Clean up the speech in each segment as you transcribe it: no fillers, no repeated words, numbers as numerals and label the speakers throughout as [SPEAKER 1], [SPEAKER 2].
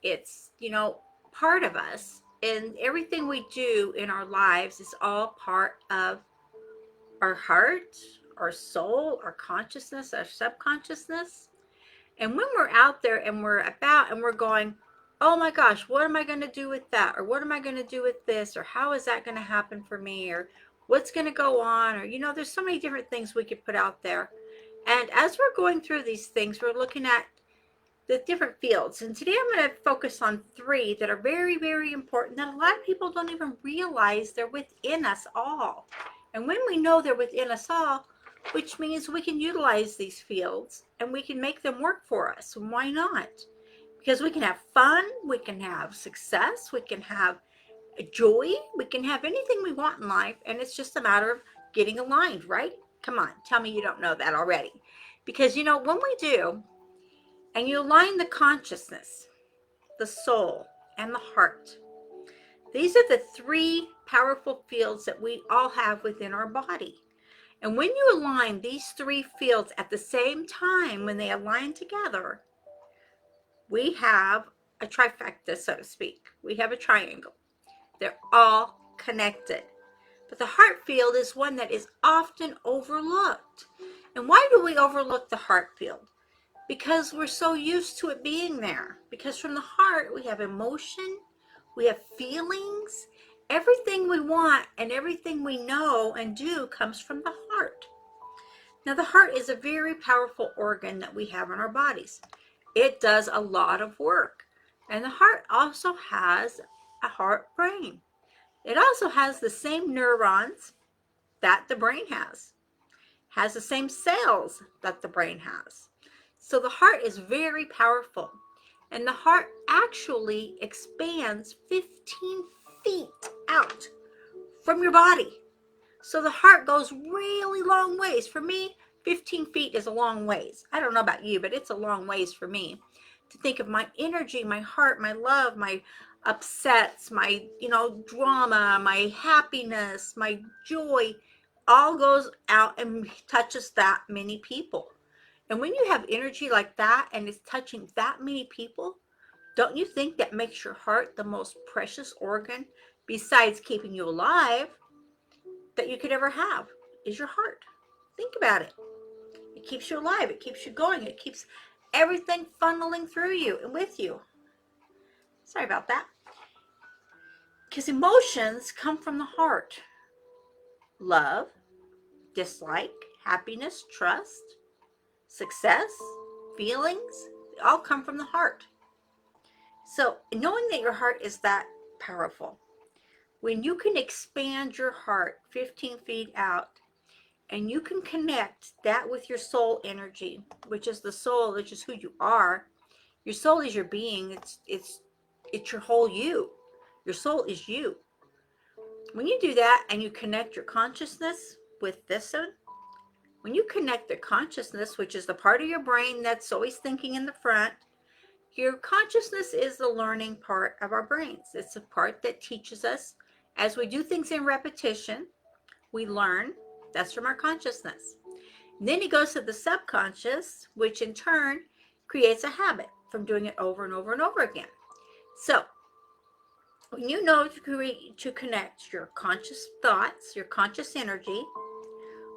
[SPEAKER 1] It's, part of us. And everything we do in our lives is all part of our heart, our soul, our consciousness, our subconsciousness. And when we're out there and we're about and we're going, oh my gosh, what am I going to do with that? Or what am I going to do with this? Or how is that going to happen for me? Or what's going to go on? Or, there's so many different things we could put out there. And as we're going through these things, we're looking at the different fields. And today I'm going to focus on three that are very, very important that a lot of people don't even realize they're within us all. And when we know they're within us all, which means we can utilize these fields and we can make them work for us. And why not? Because we can have fun, we can have success, we can have joy, we can have anything we want in life. And it's just a matter of getting aligned, right? Come on, tell me you don't know that already. Because, when we do, and you align the consciousness, the soul, and the heart. These are the three powerful fields that we all have within our body. And when you align these three fields at the same time, when they align together, we have a trifecta, so to speak. We have a triangle. They're all connected. But the heart field is one that is often overlooked. And why do we overlook the heart field? Because we're so used to it being there. Because from the heart, we have emotion, we have feelings. Everything we want and everything we know and do comes from the heart. Now, the heart is a very powerful organ that we have in our bodies. It does a lot of work. And the heart also has a heart brain. It also has the same neurons that the brain has the same cells that the brain has. So the heart is very powerful. And the heart actually expands 15 feet out from your body. So the heart goes really long ways. For me, 15 feet is a long ways. I don't know about you, but it's a long ways for me to think of my energy, my heart, my love, my upsets, my, drama, my happiness, my joy, all goes out and touches that many people. And when you have energy like that and it's touching that many people, don't you think that makes your heart the most precious organ besides keeping you alive that you could ever have is your heart? Think about it. It keeps you alive. It keeps you going. It keeps everything funneling through you and with you. Sorry about that. Because emotions come from the heart. Love, dislike, happiness, trust, success, feelings, they all come from the heart. So knowing that your heart is that powerful, when you can expand your heart 15 feet out and you can connect that with your soul energy, which is the soul, which is who you are. Your soul is your being. It's your whole you. Your soul is you. When you do that and you connect your consciousness with this one, when you connect the consciousness, which is the part of your brain that's always thinking in the front, your consciousness is the learning part of our brains. It's the part that teaches us. As we do things in repetition, we learn. That's from our consciousness. And then it goes to the subconscious, which in turn creates a habit from doing it over and over and over again. So when you know to connect your conscious thoughts, your conscious energy,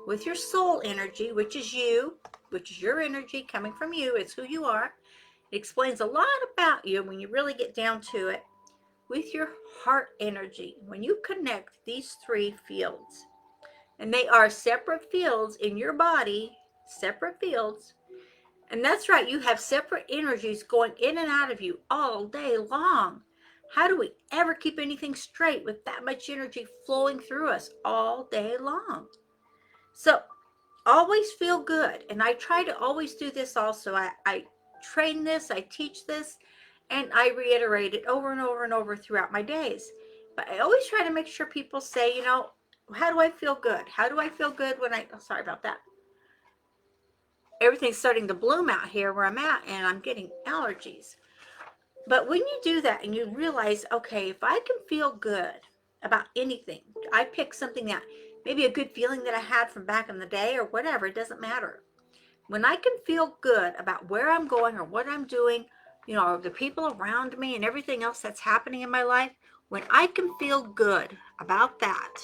[SPEAKER 1] with your soul energy, which is you, which is your energy coming from you, it's who you are. It explains a lot about you when you really get down to it. With your heart energy, when you connect these three fields, and they are separate fields in your body, separate fields, and that's right, you have separate energies going in and out of you all day long. How do we ever keep anything straight with that much energy flowing through us all day long? So always feel good. And I try to always do this also. I train this, I teach this, and I reiterate it over and over and over throughout my days. But I always try to make sure people say, how do I feel good? How do I feel good when sorry about that. Everything's starting to bloom out here where I'm at, and I'm getting allergies. But when you do that and you realize, okay, if I can feel good about anything, I pick something that maybe a good feeling that I had from back in the day or whatever, it doesn't matter. When I can feel good about where I'm going or what I'm doing, the people around me and everything else that's happening in my life, when I can feel good about that,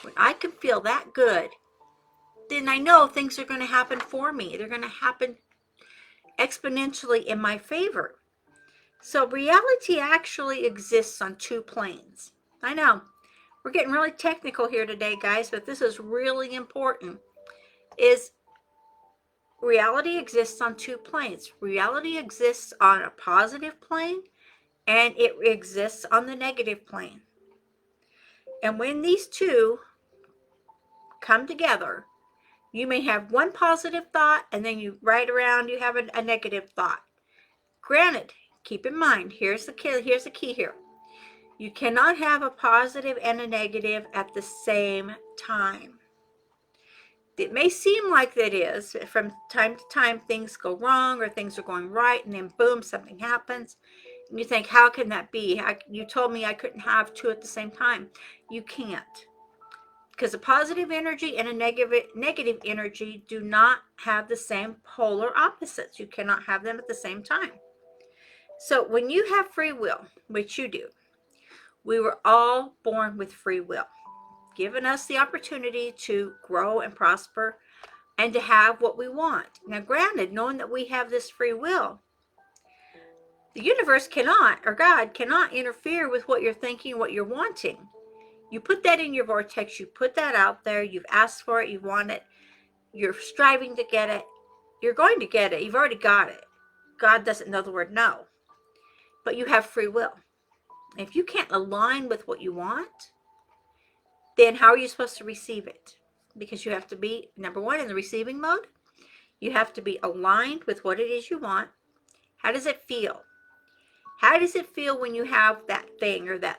[SPEAKER 1] when I can feel that good, then I know things are going to happen for me. They're going to happen exponentially in my favor. So reality actually exists on two planes. I know we're getting really technical here today, guys, but this is really important. Is reality exists on two planes. Reality exists on a positive plane and it exists on the negative plane. And when these two come together, you may have one positive thought and then you right around you have a negative thought. Granted, keep in mind, here's the key here. You cannot have a positive and a negative at the same time. It may seem like that is. From time to time, things go wrong or things are going right, and then boom, something happens. And you think, how can that be? You told me I couldn't have two at the same time. You can't. Because a positive energy and a negative energy do not have the same polar opposites. You cannot have them at the same time. So when you have free will, which you do, we were all born with free will, given us the opportunity to grow and prosper and to have what we want. Now, granted, knowing that we have this free will, the universe cannot, or God cannot interfere with what you're thinking, what you're wanting. You put that in your vortex, you put that out there, you've asked for it, you want it, you're striving to get it, you're going to get it, you've already got it. God doesn't know the word no, but you have free will. If you can't align with what you want, then how are you supposed to receive it? Because you have to be, number one, in the receiving mode. You have to be aligned with what it is you want. How does it feel? How does it feel when you have that thing or that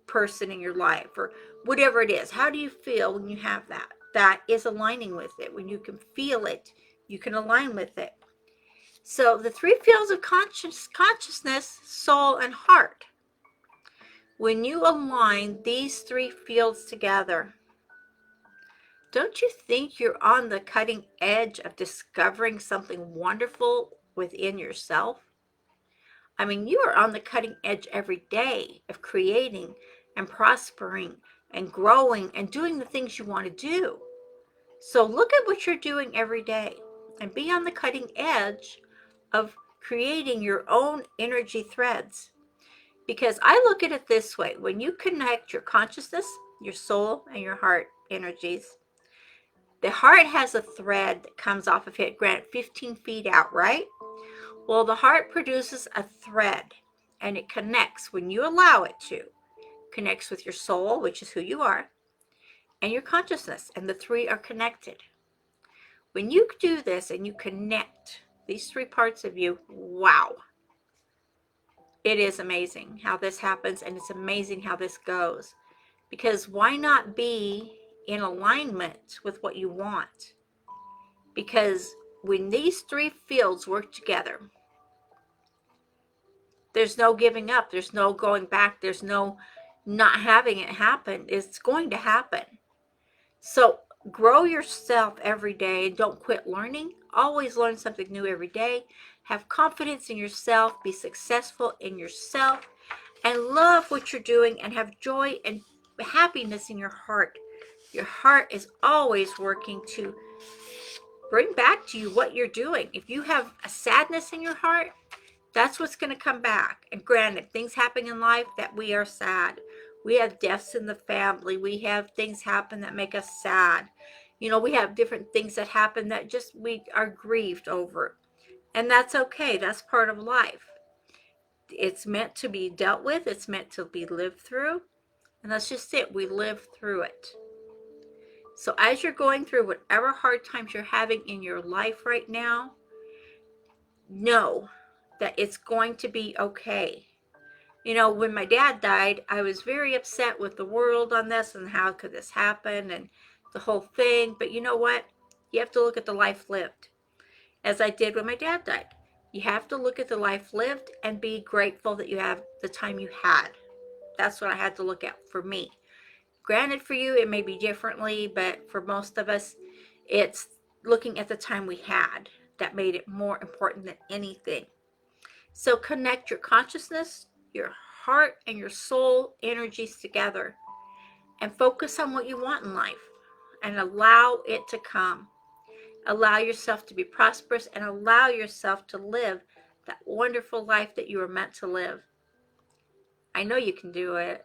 [SPEAKER 1] person in your life or whatever it is? How do you feel when you have that? That is aligning with it. When you can feel it, you can align with it. So the three fields of consciousness, soul, and heart. When you align these three fields together, don't you think you're on the cutting edge of discovering something wonderful within yourself? I mean, you are on the cutting edge every day of creating and prospering and growing and doing the things you want to do. So look at what you're doing every day and be on the cutting edge of creating your own energy threads. Because I look at it this way: when you connect your consciousness, your soul, and your heart energies, the heart has a thread that comes off of it, granted 15 feet out, right? Well, the heart produces a thread and it connects, when you allow it to, connects with your soul, which is who you are, and your consciousness, and the three are connected. When you do this and you connect these three parts of you, wow. It is amazing how this happens, and it's amazing how this goes. Because why not be in alignment with what you want? Because when these three fields work together, there's no giving up. There's no going back. There's no not having it happen. It's going to happen. So grow yourself every day. Don't quit learning. Always learn something new every day. Have confidence in yourself. Be successful in yourself. And love what you're doing and have joy and happiness in your heart. Your heart is always working to bring back to you what you're doing. If you have a sadness in your heart, that's what's going to come back. And granted, things happen in life that we are sad. We have deaths in the family. We have things happen that make us sad. We have different things that happen that just we are grieved over. And that's okay. That's part of life. It's meant to be dealt with. It's meant to be lived through. And that's just it. We live through it. So as you're going through whatever hard times you're having in your life right now, know that it's going to be okay. When my dad died, I was very upset with the world on this and how could this happen and the whole thing. But you know what? You have to look at the life lived, as I did when my dad died. You have to look at the life lived and be grateful that you have the time you had. That's what I had to look at for me. Granted, for you, it may be differently, but for most of us, it's looking at the time we had that made it more important than anything. So connect your consciousness, your heart, and your soul energies together and focus on what you want in life and allow it to come. Allow yourself to be prosperous and allow yourself to live that wonderful life that you were meant to live. I know you can do it.